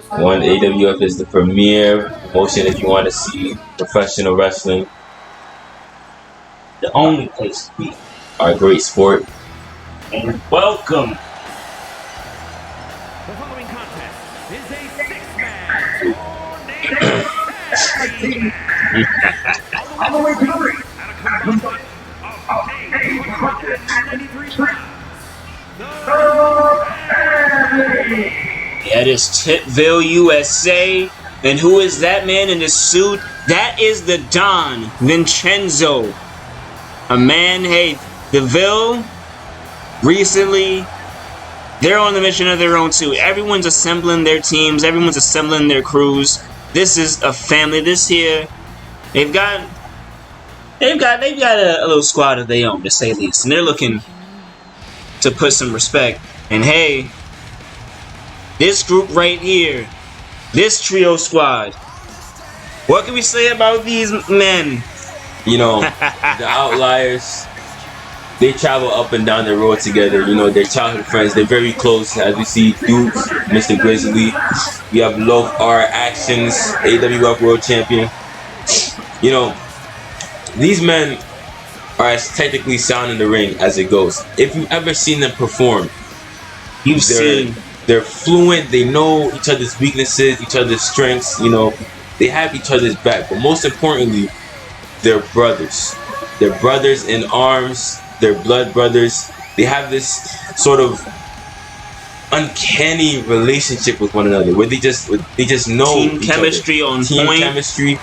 One, AWF is the premier promotion if you want to see professional wrestling. The only place to be. Our great sport. And welcome. The following contest is a six-man four-nation All the way to the ring. at a combined of 893 pounds. That is Tipville, USA. And who is that man in the suit? That is the Don Vincenzo. A man, hey, DeVille, recently, they're on the mission of their own too. Everyone's assembling their teams. Everyone's assembling their crews. This is a family. This here, they've got a little squad of their own, to say the least. And they're looking to put some respect. And hey, this group right here, this trio squad, what can we say about these men? You know, the Outliers, they travel up and down the road together. You know, they're childhood friends. They're very close. As we see, Duke, Mr. Grizzly. We have Love R Actions, AWF World Champion. You know, these men are as technically sound in the ring as it goes. If you've ever seen them perform, they're fluent. They know each other's weaknesses, each other's strengths. You know, they have each other's back. But most importantly, they're brothers. They're brothers in arms. They're blood brothers. They have this sort of uncanny relationship with one another, where they just know team chemistry on team point. chemistry.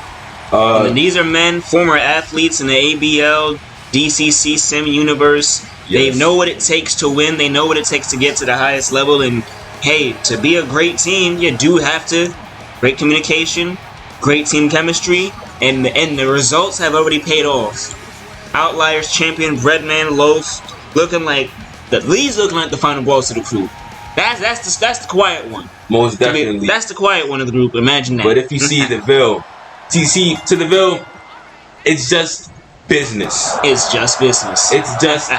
And these are men, former athletes in the ABL, DCC, Sim Universe. Yes. They know what it takes to win. They know what it takes to get to the highest level. And hey, to be a great team, you do have to great communication, great team chemistry, and the results have already paid off. Outliers champion Breadman Loaf looking like the final boss of the crew. That's the quiet one. Most definitely. That's the quiet one of the group. Imagine that. But if you see DeVille, to DeVille, it's just business. It's just business. It's just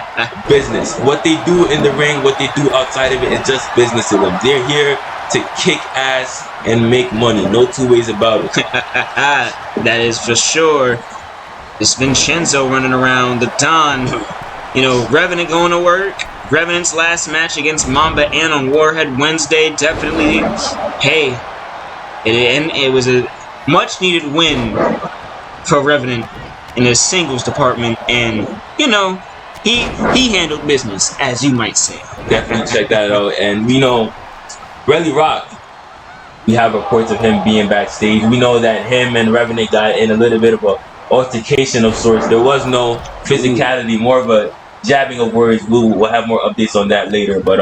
business. What they do in the ring, what they do outside of it, is just business to them. They're here to kick ass and make money. No two ways about it. That is for sure. This Vincenzo running around, the Don, you know, Revenant going to work. Revenant's last match against Mamba Ann on Warhead Wednesday, definitely, hey, it was a much needed win for Revenant in his singles department, and you know, he handled business, as you might say. Definitely check that out. And we know Relly Rock, we have reports of him being backstage. We know that him and Revenant got in a little bit of a altercation of sorts. There was no physicality, more of a jabbing of words. We'll have more updates on that later. But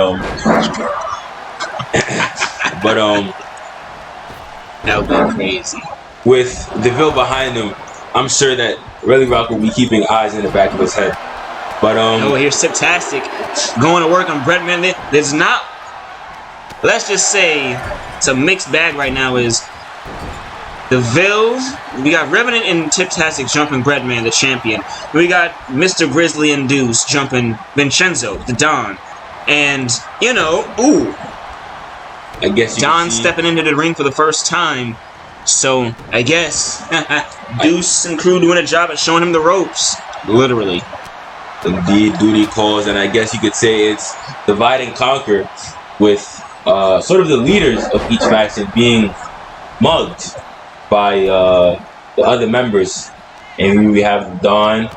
that would be crazy. With DeVille behind him, I'm sure that Relly Rock will be keeping eyes in the back of his head. But oh, here's Tiptastic going to work on Breadman. There's not. Let's just say it's a mixed bag right now. Is DeVille, we got Revenant and Tiptastic jumping Breadman, the champion. We got Mr. Grizzly and Deuce jumping Vincenzo, the Don. And, you know, I guess Don stepping into the ring for the first time. So, I guess Deuce and crew doing a job at showing him the ropes. Literally. Indeed, duty calls, and I guess you could say it's divide and conquer, with sort of the leaders of each faction being mugged by the other members. And we have Don,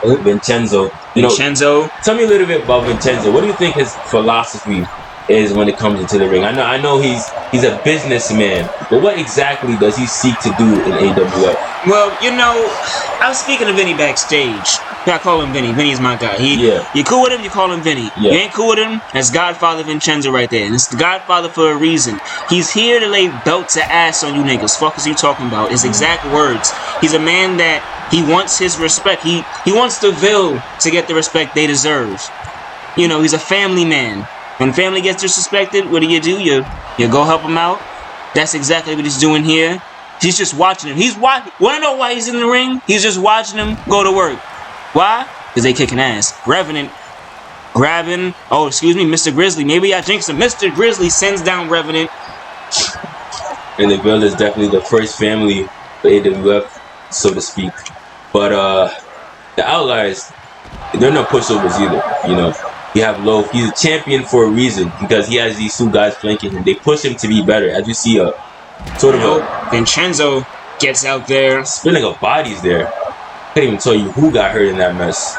Vincenzo. Vincenzo. Tell me a little bit about Vincenzo. What do you think his philosophy is when it comes into the ring? I know he's a businessman, but what exactly does he seek to do in AWF? Well, you know, I was speaking to Vinny backstage. I call him Vinny. Vinny's my guy. You cool with him, you call him Vinny. Yeah. You ain't cool with him, that's Godfather Vincenzo right there. And it's the Godfather for a reason. He's here to lay belt to ass on you niggas. Fuck is you talking about? His exact words. He's a man that he wants his respect. He wants DeVille to get the respect they deserve. You know, he's a family man. When family gets disrespected, what do? You go help him out. That's exactly what he's doing here. He's just watching him. Wanna know why he's in the ring? He's just watching him go to work. Why? Because they kicking ass. Revenant grabbing, Mr. Grizzly. Maybe I jinxed him. Mr. Grizzly sends down Revenant. and the Ville is definitely the first family for AWF, so to speak. But the Outliers, they're no pushovers either. You know, you have Loaf. He's a champion for a reason because he has these two guys flanking him. They push him to be better. As you see, a sort of a Vincenzo gets out there, spilling of bodies there. I can't even tell you who got hurt in that mess.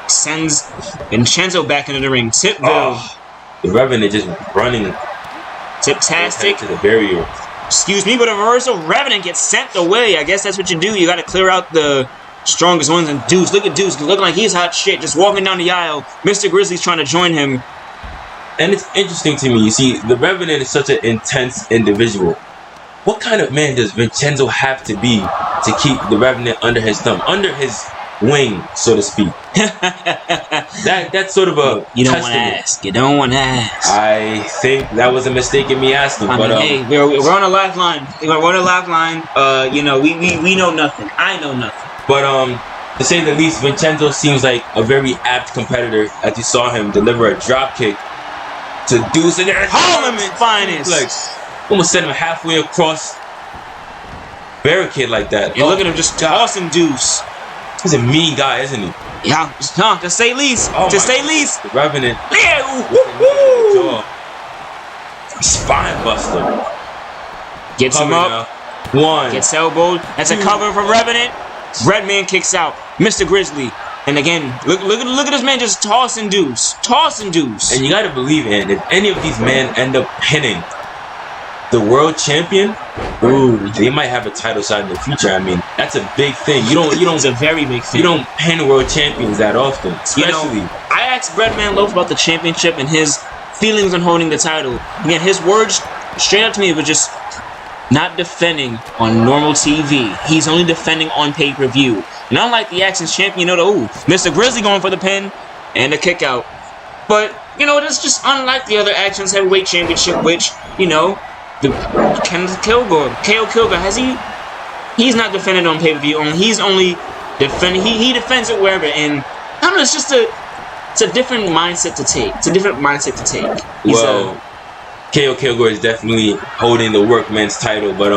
sends Vincenzo back into the ring. Tipville. Oh, the Revenant just running Tiptastic. to the barrier. Excuse me, but a reversal. Revenant gets sent away. I guess that's what you do. You got to clear out the strongest ones. And Deuce, look at Deuce, looking like he's hot shit, just walking down the aisle. Mr. Grizzly's trying to join him. And it's interesting to me. You see, the Revenant is such an intense individual. What kind of man does Vincenzo have to be to keep the Revenant under his thumb, under his wing, so to speak? That's sort of a You don't want to testament. ask. You don't want to ask. I think that was a mistake in me asking. I But mean, hey, we're on a lifeline. We're on a lifeline. You know, we know nothing. I know nothing. But to say the least, Vincenzo seems like a very apt competitor. As you saw him deliver a drop kick to Deuce, and Harlem's finest. Like, almost sent him halfway across barricade like that. You look at him just tossing Deuce. He's a mean guy, isn't he? Yeah, to say least. Oh To my say God. least. The Revenant. Yeah, Woo-hoo. Spine buster. gets him Cover up. now. One. Gets elbowed. That's a cover from Revenant. Redman kicks out. Mr. Grizzly. And again, look at this man just tossing Deuce. Tossing Deuce. And you gotta believe in, if any of these men end up pinning the world champion, ooh, they might have a title shot in the future. I mean, that's a big thing. You don't It's a very big thing. you don't pin world champions that often, You especially. know, I asked Breadman Loaf about the championship and his feelings on holding the title. Again, his words straight up to me were just not defending on normal TV. He's only defending on pay-per-view. And unlike the Actions champion, you know, Mr. Grizzly going for the pin and a kick out. But, you know, that's just unlike the other Actions Heavyweight Championship, which, you know, the Kenneth Kilgore, KO Kilgore, he's not defended on pay-per-view. He's only defending, he defends it wherever. And, I don't know, it's a different mindset to take. It's a different mindset to take. Well, KO Kilgore is definitely holding the workman's title, but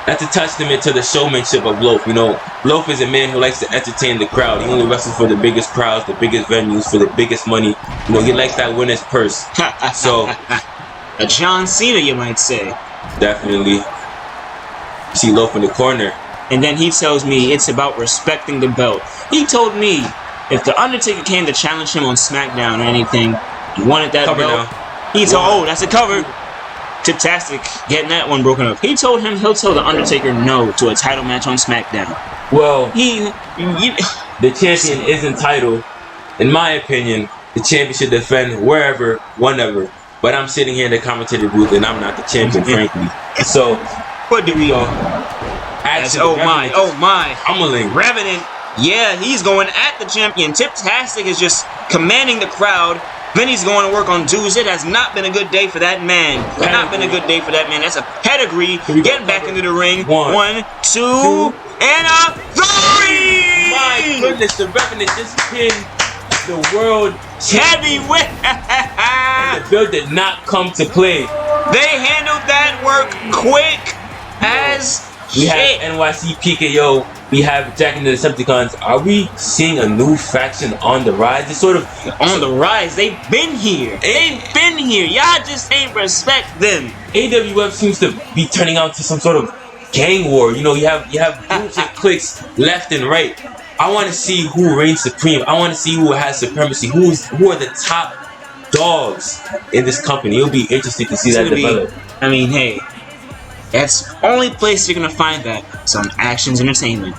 that's a testament to the showmanship of Loaf. You know, Loaf is a man who likes to entertain the crowd. He only wrestles for the biggest crowds, the biggest venues, for the biggest money. You know, he likes that winner's purse. So, a John Cena, you might say. definitely, you see Loaf in the corner. And then he tells me it's about respecting the belt. He told me if the Undertaker came to challenge him on Smackdown or anything, he wanted that Cover belt. now. He told, oh, that's a cover. Tiptastic getting that one broken up. He told him he'll tell the Undertaker no to a title match on Smackdown. Well, He the champion is entitled, in my opinion, the champion should defend wherever, whenever. But I'm sitting here in the commentator booth and I'm not the champion, frankly. So, what do we so, That's, actually, oh my. Humbling. Revenant, yeah, he's going at the champion. Tiptastic is just commanding the crowd. Vinny's going to work on Deuce. It has not been a good day for that man. Not been a good day for that man. That's a pedigree. Getting back into the ring. One, two, and a three! My goodness, the Revenant just pinned the world Heavyweight! and the bill did not come to play. They handled that work quick as We shit. have NYC PKO. We have Jack and the Decepticons. Are we seeing a new faction on the rise? It's sort of On the rise. They've been here. They've been here. Y'all just ain't respect them. AWF seems to be turning out to some sort of gang war. You know, you have groups and cliques left and right. I want to see who reigns supreme. I want to see who has supremacy. Who are the top dogs in this company? It'll be interesting to see that develop. I mean, hey, that's the only place you're gonna find that. Some Actions Entertainment.